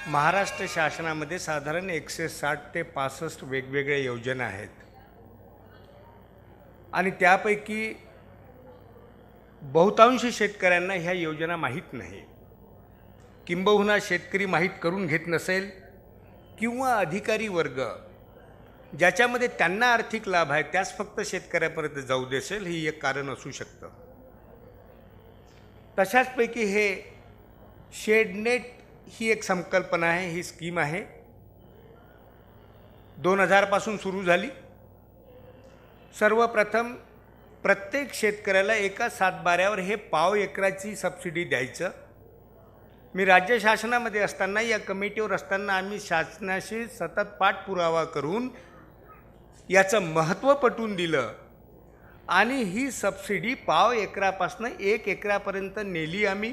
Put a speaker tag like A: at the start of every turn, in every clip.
A: महाराष्ट्र शासनामध्ये साधारण 160 ते 65 वेगवेगळ्या योजना आहेत आणि त्यापैकी बहुतांश शेतकऱ्यांना ह्या योजना माहीत नाही, किंबहुना शेतकरी माहीत करून घेत नसेल किंवा अधिकारी वर्ग ज्याच्यामध्ये त्यांना आर्थिक लाभ आहे त्याच फक्त शेतकऱ्यापर्यंत जाऊ देसेल, ही एक कारण असू शकतं. तशाचपैकी हे शेडनेट ही एक संकल्पना आहे, ही स्कीम आहे. 2000 पासून सुरू झाली. सर्वप्रथम प्रत्येक शेतकऱ्याला एका सातबाऱ्यावर हे पाव एकराची सबसिडी द्यायचं. मी राज्य शासनामध्ये असताना, या कमिटीवर असताना आम्ही शासनाशी सतत पाठपुरावा करून याचं महत्त्व पटवून दिलं आणि ही सबसिडी पाव एकरापासून 1 एकरापर्यंत नेली आम्ही.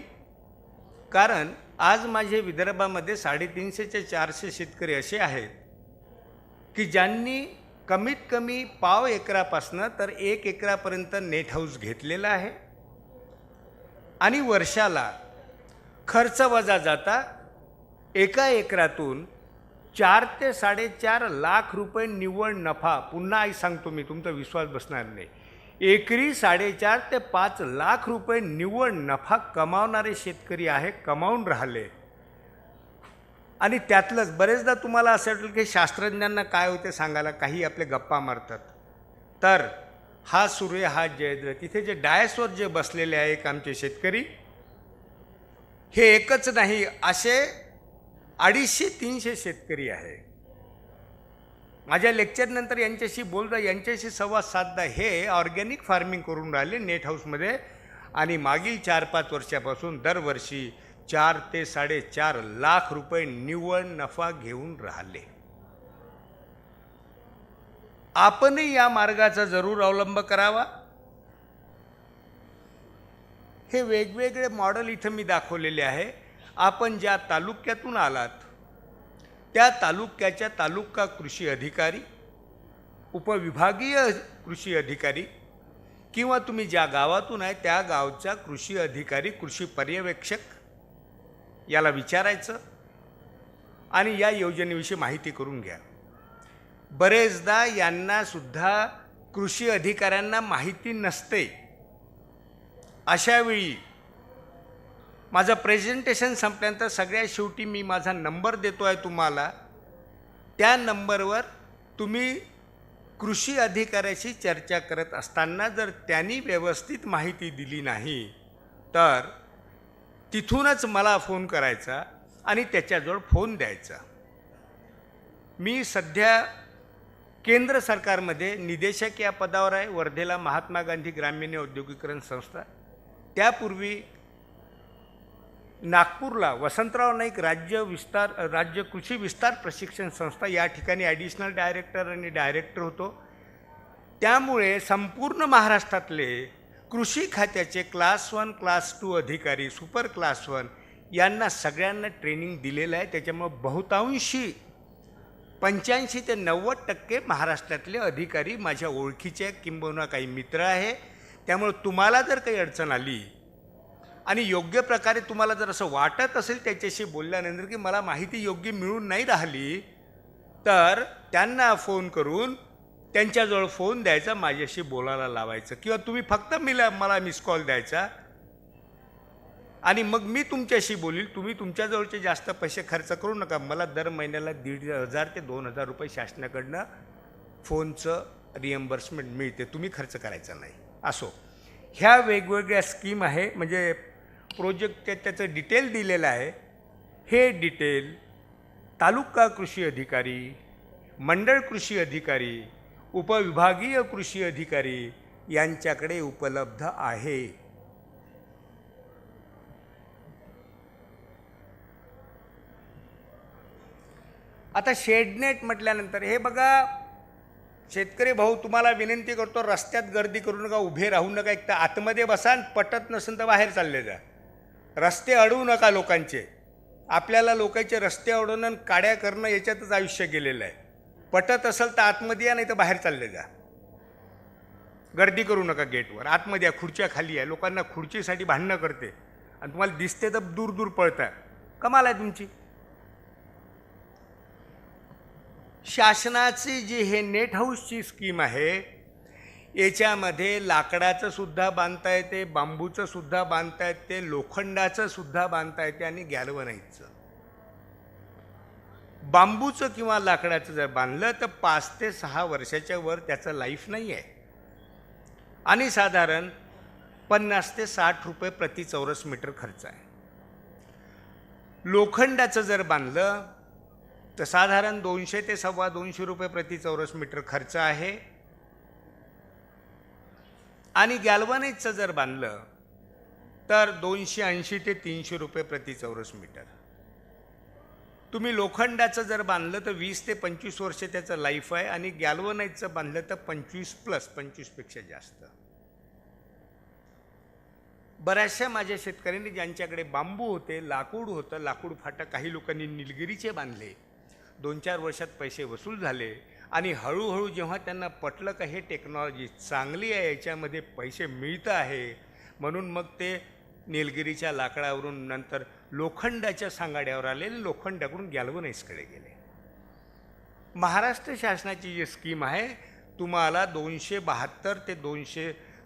A: कारण आज माझे विदर्भामध्ये 350 ते 400 शेतकरी असे आहेत की ज्यांनी कमीत कमी पाव एकरापासून तर 1 एकरापर्यंत नेट हाऊस घेतलेला आहे आणि वर्षाला खर्च वजा जाता एका एकरातून 4 ते 4.5 लाख रुपये निव्वळ नफा, पुन्हा सांगतो मी, तुमचा विश्वास बसणार नाही, एकरी 4.5 ते 5 लाख रुपये निव्वळ नफा कमावणारे शेतकरी आहे, कमावून राहिले. आणि त्यातलंच बरेचदा तुम्हाला असं वाटेल की शास्त्रज्ञांना काय होते सांगायला, काही आपले गप्पा मारतात. तर हा सूर्य हा जयद्र, तिथे जे डायसवर जे बसलेले आहे एक आमचे शेतकरी, हे एकच नाही, असे 250-300 शेतकरी आहे. माझ्या लेक्चरनंतर यांच्याशी बोलता, यांच्याशी संवाद साधता, हे ऑर्गॅनिक फार्मिंग करून राहिले नेट हाऊसमध्ये आणि मागील 4-5 वर्षापासून दरवर्षी 4 ते 4.5 लाख रुपये निव्वळ नफा घेऊन राहिले. आपणही या मार्गाचा जरूर अवलंब करावा. हे वेगवेगळे मॉडेल इथं मी दाखवलेले आहे. आपण ज्या तालुक्यातून आलात त्या तालुक्याच्या तालुका कृषी अधिकारी, उपविभागीय कृषी अधिकारी किंवा तुम्ही ज्या गावातून आहे त्या गावचा कृषी अधिकारी, कृषी पर्यवेक्षक याला विचारायचं आणि या योजनेविषयी माहिती करून घ्या. बरेचदा यांना सुद्धा कृषी अधिकाऱ्यांना माहिती नसते. अशावेळी माझं प्रेझेंटेशन संपल्यानंतर सगळ्यात शेवटी मी माझा नंबर देतो आहे तुम्हाला. त्या नंबरवर तुम्ही कृषी अधिकाऱ्याशी चर्चा करत असताना जर त्यांनी व्यवस्थित माहिती दिली नाही तर तिथूनच मला फोन करायचा आणि त्याच्याजवळ फोन द्यायचा. मी सध्या केंद्र सरकारमध्ये निदेशक या पदावर आहे, वर्धेला महात्मा गांधी ग्रामीण औद्योगिकरण संस्था. त्यापूर्वी नागपूरला वसंतराव नाईक राज्य कृषी विस्तार प्रशिक्षण संस्था, या ठिकाणी ॲडिशनल डायरेक्टर आणि डायरेक्टर होतो. त्यामुळे संपूर्ण महाराष्ट्रातले कृषी खात्याचे क्लास 1, क्लास 2 अधिकारी, सुपर क्लास 1 यांना सगळ्यांना ट्रेनिंग दिलेलं आहे. त्याच्यामुळे बहुतांशी 85 ते 90% महाराष्ट्रातले अधिकारी माझ्या ओळखीचे किंबहुना काही मित्र आहे. त्यामुळे तुम्हाला जर काही अडचण आली आणि योग्य प्रकारे तुम्हाला जर असं वाटत असेल त्याच्याशी बोलल्यानंतर की मला माहिती योग्य मिळून नाही राहिली, तर त्यांना फोन करून त्यांच्याजवळ फोन द्यायचा, माझ्याशी बोलायला लावायचं किंवा तुम्ही फक्त मला मिस कॉल द्यायचा आणि मग मी तुमच्याशी बोलील. तुम्ही तुमच्याजवळचे जास्त पैसे खर्च करू नका. मला दर महिन्याला 1,500 ते 2,000 रुपये शासनाकडनं फोनचं रिएम्बर्समेंट मिळते, तुम्ही खर्च करायचा नाही. असो, ह्या वेगवेगळ्या स्कीम आहे, म्हणजे प्रोजेक्ट त्याचं डिटेल दिलेलं आहे. हे डिटेल तालुका कृषी अधिकारी, मंडळ कृषी अधिकारी, उपविभागीय कृषी अधिकारी यांच्याकडे उपलब्ध आहे. आता शेडनेट म्हटल्यानंतर हे बघा शेतकरी भाऊ, तुम्हाला विनंती करतो, रस्त्यात गर्दी करू नका, उभे राहू नका. एक तर आतमध्ये बसा, पटत नसेल तर बाहेर चालले जा. रस्ते अडवू नका लोकांचे. आपल्याला लोकांचे रस्ते अडवणं, काड्या करणं याच्यातच आयुष्य गेलेलं आहे. पटत असेल तर आतमध्ये या, नाही तर बाहेर चालले जा. गर्दी करू नका गेटवर, आतमध्ये या, खुर्च्या खाली आहे. लोकांना खुर्चीसाठी भांडणं करते आणि तुम्हाला दिसते तर दूर दूर पळताय. कमाल आहे तुमची. शासनाची जी हे नेट हाऊसची स्कीम आहे, याच्यामध्ये लाकडाचं सुद्धा बांधता येते, बांबूचं सुद्धा बांधता येते, लोखंडाचं सुद्धा बांधता येते आणि गॅल्वनाईजचं. बांबूचं किंवा लाकडाचं जर बांधलं तर 5 ते 6 वर्षाच्या वर त्याचं लाईफ नाही आहे आणि साधारण 50 ते 60 रुपये प्रति चौरस मीटर खर्च आहे. लोखंडाचं जर बांधलं तर साधारण 200 ते 250 रुपये प्रति चौरस मीटर खर्च आहे आणि गॅल्वनाईजचं जर बांधलं तर 280 ते 300 रुपये प्रति चौरस मीटर. तुम्ही लोखंडाचं जर बांधलं तर 20 ते 25 वर्ष त्याचं लाईफ आहे आणि गॅल्वनाईजचं बांधलं तर 25पेक्षा जास्त. बऱ्याचशा माझ्या शेतकऱ्यांनी ज्यांच्याकडे बांबू होते, लाकूड होतं, लाकूड फाटक काही लोकांनी निलगिरीचे बांधले, 2-4 वर्षात पैसे वसूल झाले आणि हळूहळू जेव्हा त्यांना पटलं का हे टेक्नॉलॉजी चांगली आहे, याच्यामध्ये पैसे मिळतं आहे, म्हणून मग ते निलगिरीच्या लाकडावरून नंतर लोखंडाच्या सांगाड्यावर आले, लोखंडाकडून गॅल्वनाईजकडे गेले. महाराष्ट्र शासनाची जी स्कीम आहे, तुम्हाला 270 ते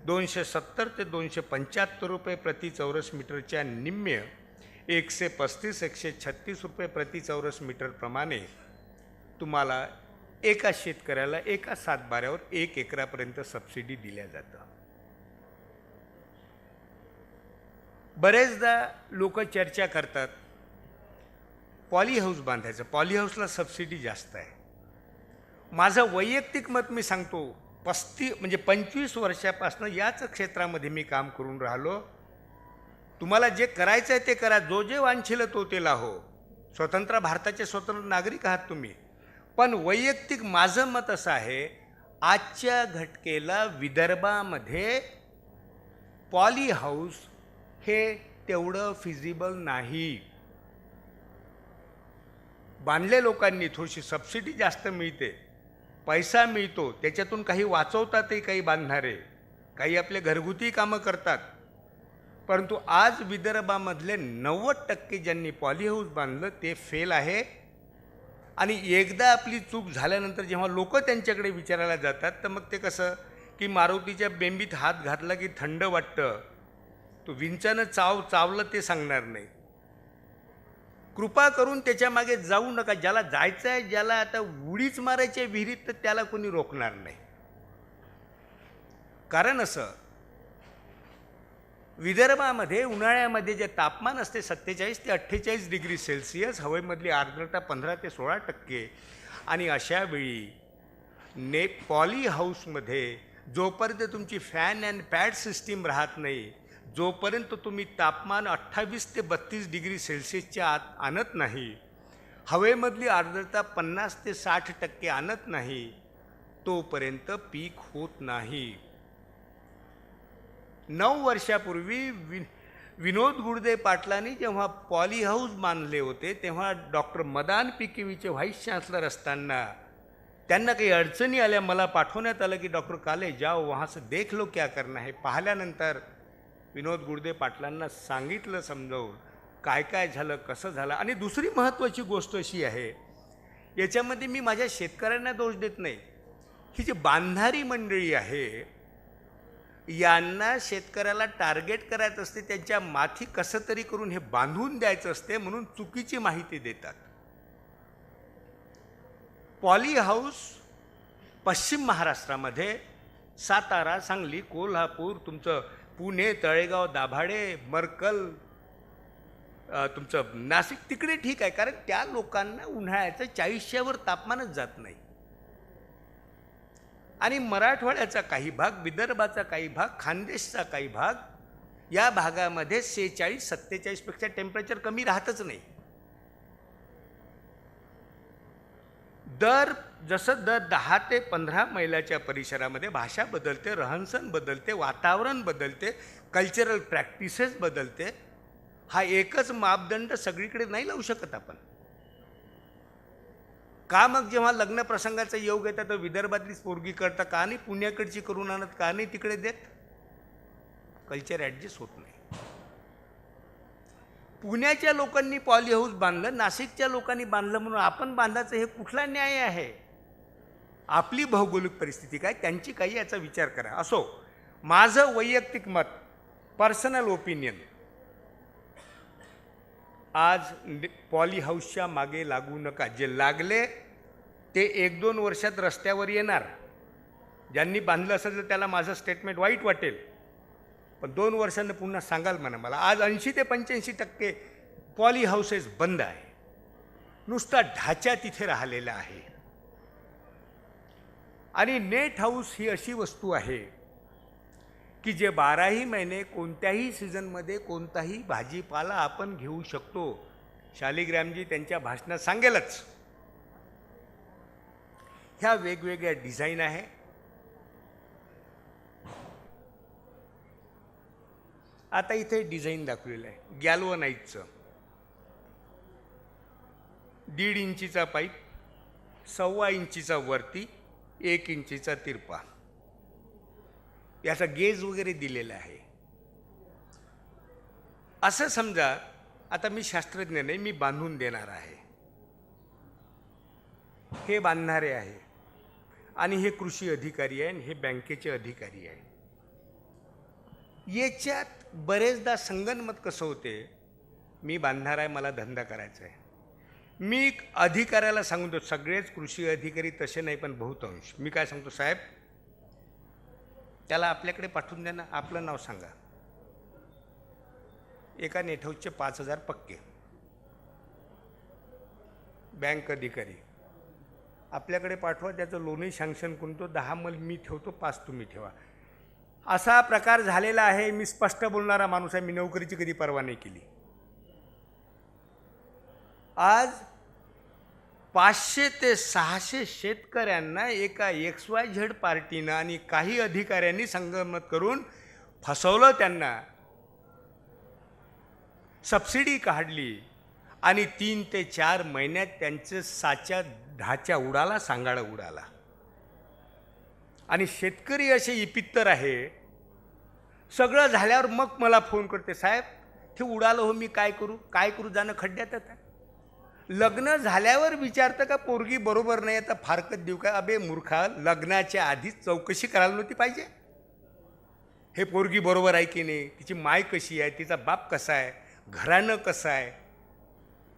A: 270 ते 275 रुपये प्रति चौरस मीटरच्या निम्म्य 135-136 रुपये प्रति चौरस मीटर प्रमाणे तुम्हाला एका शेतकऱ्याला एका सातबाऱ्यावर 1 एकरापर्यंत सबसिडी दिल्या जातं. बरेचदा लोक चर्चा करतात पॉली हाऊस बांधायचं, पॉली हाऊसला सबसिडी जास्त आहे. माझं वैयक्तिक मत मी सांगतो, 25 वर्षापासून याच क्षेत्रामध्ये मी काम करून राहिलो. तुम्हाला जे करायचं आहे ते करा, जो जे वांछिलं तो ते लाहो. स्वतंत्र भारताचे स्वतंत्र नागरिक आहात तुम्ही. पण वैयक्तिक माझं मत असं आहे, आजच्या घटकेला विदर्भामध्ये पॉली हाऊस हे तेवढं फिजिबल नाही. बांधले लोकांनी थोडीशी सबसिडी जास्त मिळते, पैसा मिळतो, त्याच्यातून काही वाचवतातही काही बांधणारे, काही आपले घरगुती कामं करतात. परंतु आज विदर्भामधले 90% ज्यांनी पॉली हाऊस बांधलं ते फेल आहे. आणि एकदा आपली चूक झाल्यानंतर जेव्हा लोक त्यांच्याकडे विचारायला जातात तर मग ते कसं की मारुतीच्या बेंबीत हात घातला की थंड वाटतं, तो विंचानं चावलं ते सांगणार नाही. कृपा करून त्याच्या मागे जाऊ नका. ज्याला जायचं आहे, ज्याला आता उडीच मारायची विहिरीत, तर त्याला कोणी रोखणार नाही. कारण असं, विदर्भामध्ये उन्हाळ्यामध्ये जे तापमान असते 47 ते 48 डिग्री सेल्सिअस, हवेमधली आर्द्रता 15 ते 16% आणि अशा वेळी पॉली हाऊसमध्ये जोपर्यंत तुमची फॅन अँड पॅड सिस्टीम राहत नाही, जोपर्यंत तुम्ही तापमान 28 ते 32 डिग्री सेल्सिअसच्या आत आणत नाही, हवेमधली आर्द्रता 50 ते 60% आणत नाही, तोपर्यंत पीक होत नाही. 9 वर्षापूर्वी विनोद गुडदे पाटलांनी जेव्हा पॉली हाऊस बांधले होते तेव्हा डॉक्टर मदान पिकेवीचे व्हाईस चान्सलर असताना त्यांना काही अडचणी आल्या. मला पाठवण्यात आलं की डॉक्टर काले जाओ वहाँ से देख लो क्या करना है. पाहिल्यानंतर विनोद गुडदे पाटलांना सांगितलं समजावून काय काय झालं, कसं झालं. आणि दुसरी महत्त्वाची गोष्ट अशी आहे, याच्यामध्ये मी माझ्या शेतकऱ्यांना दोष देत नाही. ही जी बांधणारी मंडळी आहे यांना शेतकऱ्याला टार्गेट करायचं असते, त्यांच्या माथी कसं तरी करून हे बांधून द्यायचं असते, म्हणून चुकीची माहिती देतात. पॉली हाऊस पश्चिम महाराष्ट्रामध्ये सातारा, सांगली, कोल्हापूर, तुमचं पुणे, तळेगाव, दाभाडे, मरकल, तुमचं नाशिक तिकडे ठीक आहे, कारण त्या लोकांना उन्हाळ्याचं 40च्या वर तापमानच जात नाही. आणि मराठवाड्याचा काही भाग, विदर्भाचा काही भाग, खानदेशचा काही भाग, या भागामध्ये 46-47 पेक्षा टेम्परेचर कमी राहतच नाही. जसं दर 10 ते 15 मैलाच्या परिसरामध्ये भाषा बदलते, रहनसहन बदलते, वातावरण बदलते, कल्चरल प्रॅक्टिसेस बदलते. हा एकच मापदंड सगळीकडे नाही लावू शकत आपण. का मग जेव्हा लग्न प्रसंगाचा योग येतात तर विदर्भातलीच पोरगी करता का नाही पुण्याकडची करून आणत, का नाही तिकडे देत? कल्चर ॲडजस्ट होत नाही. पुण्याच्या लोकांनी पॉली हाऊस बांधलं, नाशिकच्या लोकांनी बांधलं म्हणून आपण बांधायचं, हे कुठला न्याय आहे? आपली भौगोलिक परिस्थिती काय, त्यांची काही याचा विचार करा. असो, माझं वैयक्तिक मत, पर्सनल ओपिनियन, आज पॉली हाऊसच्या मागे लागू नका. जे लागले ते 1-2 वर्षात रस्त्यावर येणार. ज्यांनी बांधलं असेल तर त्याला माझं स्टेटमेंट वाईट वाटेल, पण 2 वर्षांनी पुन्हा सांगाल म्हणा मला. आज 80 ते 85% पॉली हाऊसेस बंद आहे. नुसता ढाचा तिथे राहिलेला आहे. आणि नेट हाऊस ही अशी वस्तू आहे की जे 12ही महिने कोणत्याही सीझनमध्ये कोणताही भाजीपाला आपण घेऊ शकतो. शालिग्रामजी त्यांच्या भाषणात सांगेलच. ह्या वेगवेगळ्या डिझाईन आहे. आता इथे डिझाईन दाखवलेलं आहे गॅल्वनाइटचं. 1.5 इंचीचा पाईप, 1.25 इंचीचा वरती, 1 इंचीचा तिरपा. याचा गेज वगैरे दिलेला आहे. असं समजा, आता मी शास्त्रज्ञ नाही, मी बांधून देणार आहे. हे बांधणारे आहे आणि हे कृषी अधिकारी आहे आणि हे बँकेचे अधिकारी आहे. याच्यात बरेचदा संगनमत कसं होते, मी बांधणार आहे, मला धंदा करायचा आहे. मी अधिकाऱ्याला सांगून देतो, सगळेच कृषी अधिकारी तसे नाही पण बहुतांश. मी काय सांगतो, साहेब त्याला आपल्याकडे पाठवून द्या ना, आपलं नाव सांगा. एका नेट हाऊसचे 5,000 पक्के. बँक अधिकारी आपल्याकडे पाठवा, त्याचं लोनही सँक्शन करून तो 10 मल मी ठेवतो, 5 तुम्ही ठेवा. असा प्रकार झालेला आहे. मी स्पष्ट बोलणारा माणूस आहे, मी नोकरीची कधी पर्वा नाही केली. आज 500 ते 600 शेतकऱ्यांना एका XYZ पार्टीनं आणि काही अधिकाऱ्यांनी संगनमत करून फसवलं. त्यांना सबसिडी काढली आणि 3 ते 4 महिन्यात त्यांचं साच्या ढाच्या उडाला, सांगाडा उडाला. आणि शेतकरी असे इपित्तर आहे. सगळं झाल्यावर मग मला फोन करते, साहेब ते उडालं हो, मी काय करू, जाणं खड्ड्यात. आता लग्न झाल्यावर विचारतं का पोरगी बरोबर नाही, आता फारकत देऊ का? अबे मूर्खा, लग्नाच्या आधीच चौकशी करायला नव्हती पाहिजे? हे पोरगी बरोबर आहे की नाही, तिची माय कशी आहे, तिचा बाप कसा आहे, घराणं कसं आहे.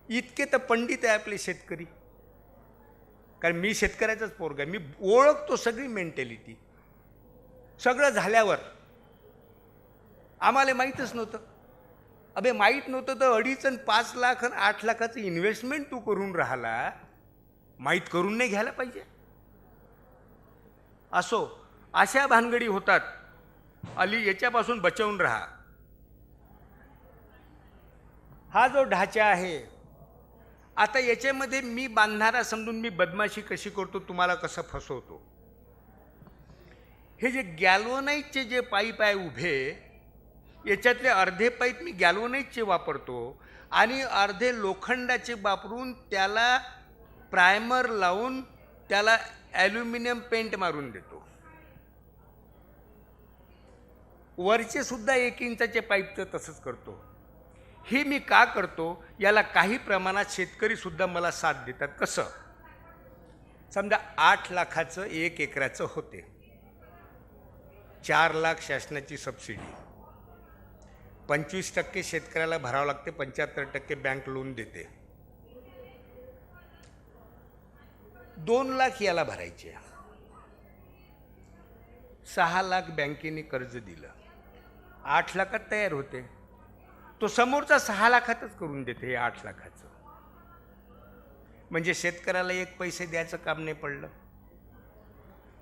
A: इतके तर पंडित आहे आपले शेतकरी. कारण मी शेतकऱ्याचाच पोरगा, मी ओळखतो सगळी मेंटॅलिटी. सगळं झाल्यावर आम्हाला माहीतच नव्हतं. अबे माहीत नव्हतं तर 2.5 आणि 5 लाख आणि 8 लाखाचं इन्व्हेस्टमेंट तू करून राहिला, माहीत करून नाही घ्यायला पाहिजे? असो, अशा भानगडी होतात. याच्यापासून बचवून राहा. हा जो ढाचा आहे, आता याच्यामध्ये मी बांधणारा समजून मी बदमाशी कशी करतो, तुम्हाला कसं फसवतो. हे जे गॅल्वनाइटचे जे पाईप आहे उभे, याच्यातले अर्धे पाईप मी गॅल्वनाइटचे वापरतो आणि अर्धे लोखंडाचे वापरून त्याला प्रायमर लावून त्याला ॲल्युमिनियम पेंट मारून देतो. वरचे सुद्धा 1 इंचाचे पाईपचं तसंच करतो. हे मी का करतो, याला काही प्रमाणात शेतकरी सुद्धा मला साथ देतात. कसं, समजा 8 लाखाचं 1 एकराचं होते, 4 लाख शासनाची सबसिडी, 25% शेतकऱ्याला भरावं लागते, 75% बँक लोन देते, 2 लाख याला भरायचे, 6 लाख बँकेने कर्ज दिलं, 8 लाखात तयार होते. तो समोरचा 6 लाखातच करून देते हे 8 लाखाचं. म्हणजे शेतकऱ्याला 1 पैसे द्यायचं काम नाही पडलं.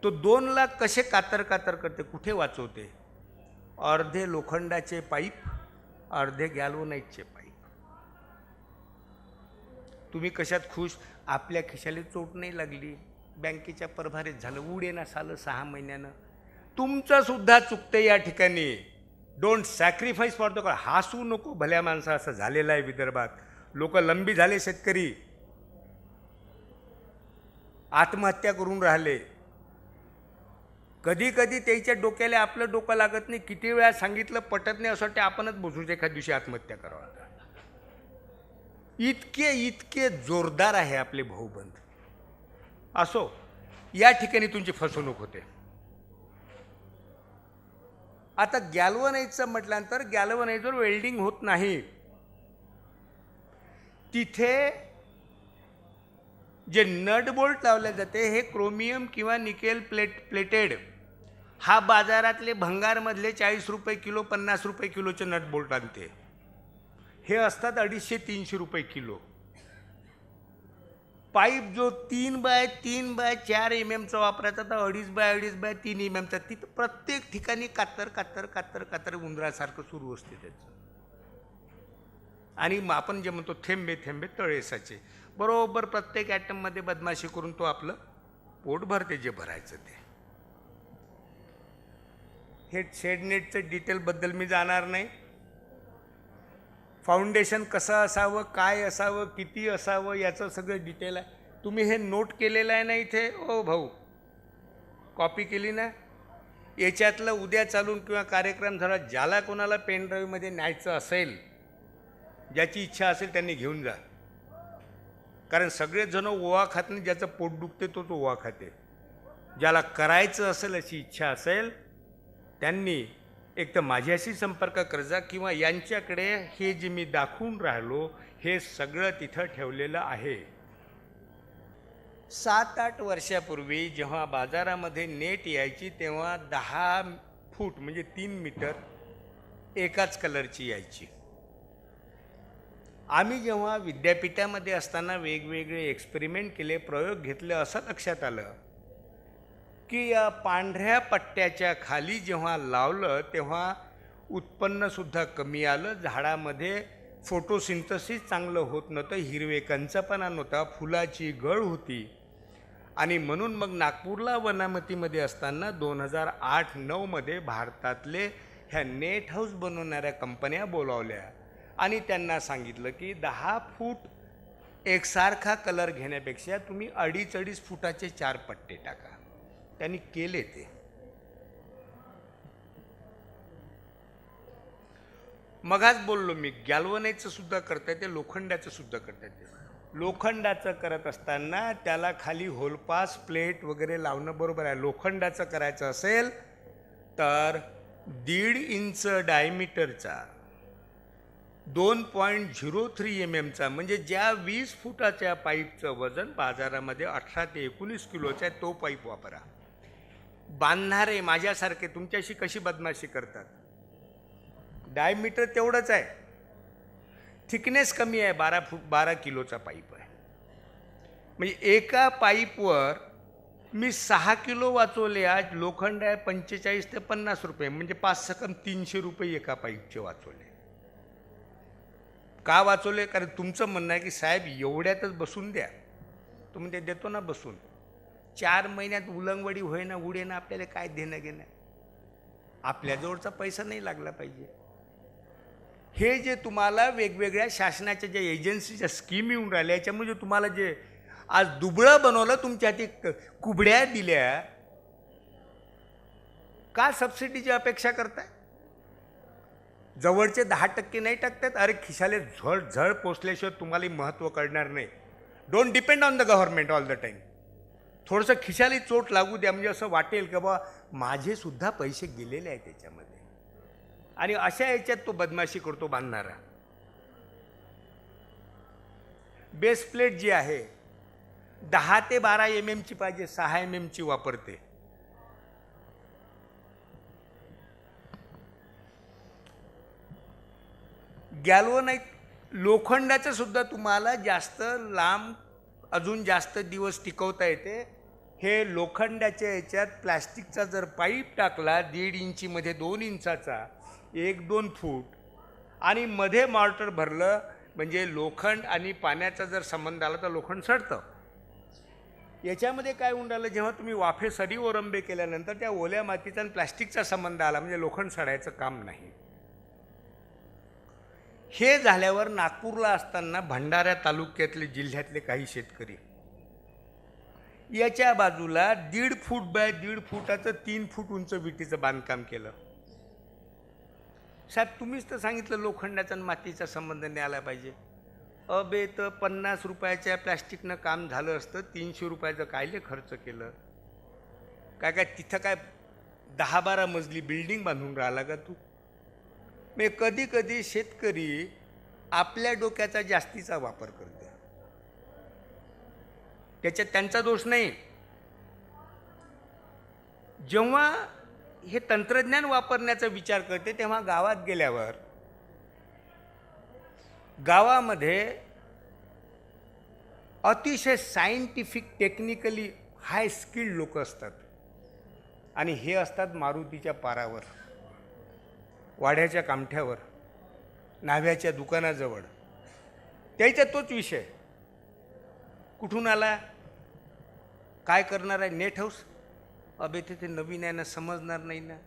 A: तो 2 लाख कसे कातर करते, कुठे वाचवते? अर्धे लोखंडाचे पाईप, अर्धे गॅल्वनाइटचे पाईप. तुम्ही कशात खुश? आपल्या खिशाला चोट नाही लागली, बँकेच्या परभारीत झालं, उडेना सालं 6 महिन्यानं. तुमचं सुद्धा चुकते या ठिकाणी. Don't sacrifice for the cause. हसू नको भल्या माणसा, असं झालेलं आहे विदर्भात. लोक लंबी झाले, शेतकरी आत्महत्या करून राहिले. कधी कधी त्याच्या डोक्याला आपलं डोकं लागत नाही. किती वेळा सांगितलं, पटत नाही, असं वाटतं आपणच बसून एखाद्या दिवशी आत्महत्या करावं. इतके जोरदार आहे आपले भाऊबंद. असो, या ठिकाणी तुमची फसवणूक होते. आता गॅल्वनाइजचं म्हटल्यानंतर गॅल्वनाइजवर वेल्डिंग होत नाही. तिथे जे नट बोल्ट लावले जाते हे क्रोमियम किंवा निकेल प्लेटेड, हा बाजारातले भंगारमधले 40 रुपये किलो 50 रुपये किलोचे नट बोल्ट आणते. हे असतात 250-300 रुपये किलो. पाईप जो 3x3x4 mm चा वापरायचा तर 2.5x2.5-3 mm चा, तिथं प्रत्येक ठिकाणी कातर उंदरासारखं सुरू असते त्याचं. आणि आपण जे म्हणतो थेंबे थेंबे तळे साचे, बरोबर प्रत्येक ॲटममध्ये बदमाशी करून तो आपलं पोट भरते जे भरायचं ते. हे शेडनेटचं डिटेलबद्दल मी जाणार नाही. फाउंडेशन कसं असावं, काय असावं, किती असावं, याचं सगळं डिटेल आहे. तुम्ही हे नोट केलेलं आहे ना इथे, ओ भाऊ, कॉपी केली ना? याच्यातलं उद्या चालून किंवा कार्यक्रम झाला, ज्याला कोणाला पेनड्राईव्हमध्ये न्यायचं असेल, ज्याची इच्छा असेल त्यांनी घेऊन जा. कारण सगळेच जण ओवा खात नाही. ज्याचं पोट दुखते तो ओवा खाते. ज्याला करायचं असेल, अशी इच्छा असेल, त्यांनी एक तर माझ्याशी संपर्क करजा किंवा यांच्याकडे हे जे मी दाखवून राहिलो हे सगळं तिथं ठेवलेलं आहे. 7-8 वर्षापूर्वी जेव्हा बाजारामध्ये नेट यायची तेव्हा 10 फूट म्हणजे 3 मीटर एकाच कलरची यायची. आम्ही जेव्हा विद्यापीठामध्ये असताना वेगवेगळे एक्सपेरिमेंट केले, प्रयोग घेतले, असं लक्षात आलं की या पांढऱ्या पट्ट्याच्या खाली जेव्हा लावलं तेव्हा उत्पन्नसुद्धा कमी आलं. झाडामध्ये फोटोसिंथसिस चांगलं होत नव्हतं, हिरवे कंचपणा नव्हता, फुलाची गळ होती. आणि म्हणून मग नागपूरला वनामतीमध्ये असताना 2008-9 मध्ये भारतातले ह्या नेट हाऊस बनवणाऱ्या कंपन्या बोलावल्या आणि त्यांना सांगितलं की 10 फूट एकसारखा कलर घेण्यापेक्षा तुम्ही 2.5 फुटाचे 4 पट्टे टाका. त्यांनी केले ते. मगाच बोललो मी, गॅल्वनाइजचं सुद्धा करता येते, लोखंडाचं सुद्धा करता येते. लोखंडाचं करत असताना त्याला खाली होलपास प्लेट वगैरे लावणं बरोबर आहे. लोखंडाचं करायचं असेल तर 1.5 इंच डायमीटरचा 2.03 mm चा म्हणजे ज्या 20 फुटाच्या पाईपचं वजन बाजारामध्ये 18 ते 19 किलोचा आहे तो पाईप वापरा. बांधणारे माझ्यासारखे तुमच्याशी कशी बदमाशी करतात, डायमीटर तेवढंच आहे, थिकनेस कमी आहे, 12 किलोचा पाईप आहे. म्हणजे एका पाईपवर मी 6 किलो वाचवले. आज लोखंड आहे 45 ते 50 रुपये, म्हणजे 5 300 रुपये एका पाईपचे वाचवले. का वाचवले? कारण तुमचं म्हणणं आहे की साहेब एवढ्यातच बसून द्या. तो म्हणजे देतो ना बसून. 4 महिन्यात उलंगवडी होईना उडेना, आपल्याला काय देणं घेणं. आपल्याजवळचा पैसा नाही लागला पाहिजे. हे जे तुम्हाला वेगवेगळ्या शासनाच्या ज्या एजन्सीच्या स्कीम येऊन राहिल्या याच्यामुळे तुम्हाला जे आज दुबळं बनवलं, तुमच्या हाती कुबड्या दिल्या, का सबसिडीची अपेक्षा करताय? जवळचे 10% नाही टाकतात. अरे खिशाले झळ पोचल्याशिवाय तुम्हाला महत्त्व कळणार नाही. Don't depend on the government all the time. थोडंसं खिशाला चोट लागू द्या, म्हणजे असं वाटेल की बा माझे सुद्धा पैसे गेलेले आहेत त्याच्यामध्ये. आणि अशा याच्यात तो बदमाशी करतो बांधणारा. बेस प्लेट जी आहे 10 ते 12 mm ची पाहिजे, 6 mm ची वापरते. गॅल्वनाइज लोखंडाचं सुद्धा तुम्हाला जास्त लांब अजून जास्त दिवस टिकवता येते. हे लोखंडाच्या याच्यात प्लॅस्टिकचा जर पाईप टाकला 1.5 इंचीमध्ये 2 इंचाचा 1-2 फूट आणि मध्ये मॉर्टर भरलं, म्हणजे लोखंड आणि पाण्याचा जर संबंध आला तर लोखंड सडतं. याच्यामध्ये काय होऊन राहिलं, जेव्हा तुम्ही वाफेसाठी ओरंबे केल्यानंतर त्या ओल्या मातीचा आणि प्लॅस्टिकचा संबंध आला म्हणजे लोखंड सडायचं काम नाही. हे झाल्यावर नागपूरला असताना भंडारा तालुक्यातले जिल्ह्यातले काही शेतकरी याच्या बाजूला 1.5 फूट बाय 1.5 फुटाचं 3 फूट उंच विटीचं बांधकाम केलं. साहेब तुम्हीच तर सांगितलं लोखंडाचा आणि मातीचा संबंध नाही आला पाहिजे. अबे तर 50 रुपयाच्या प्लॅस्टिकनं काम झालं असतं, 300 रुपयाचं कायले खर्च केलं. काय काय तिथं काय 10-12 मजली बिल्डिंग बांधून राहिला का तू? मी कधी कधी शेतकरी आपल्या डोक्याचा जास्तीचा वापर करतो. त्याच्यात त्यांचा दोष नाही. जेव्हा हे तंत्रज्ञान वापरण्याचा विचार करते तेव्हा गावात गेल्यावर गावामध्ये अतिशय सायंटिफिक टेक्निकली हाय स्किल्ड लोक असतात आणि हे असतात मारुतीच्या पारावर, वाड्याच्या कामठ्यावर, न्हाव्याच्या दुकानाजवळ. त्याचा तोच विषय. कुठून आला, काय करणार आहे, नेट हाऊस. अबे ते नवीन आहे ना, समजणार नाही ना.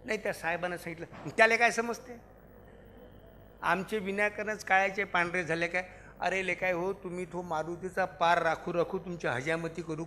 A: नाही, त्या साहेबांना सांगितलं, त्याला काय समजते. आमचे विनाकारणच काळ्याचे पांढरे झाले काय. अरे ले काय हो, तुम्ही तो मारुतीचा पार राखू राखू तुमची हजामती करू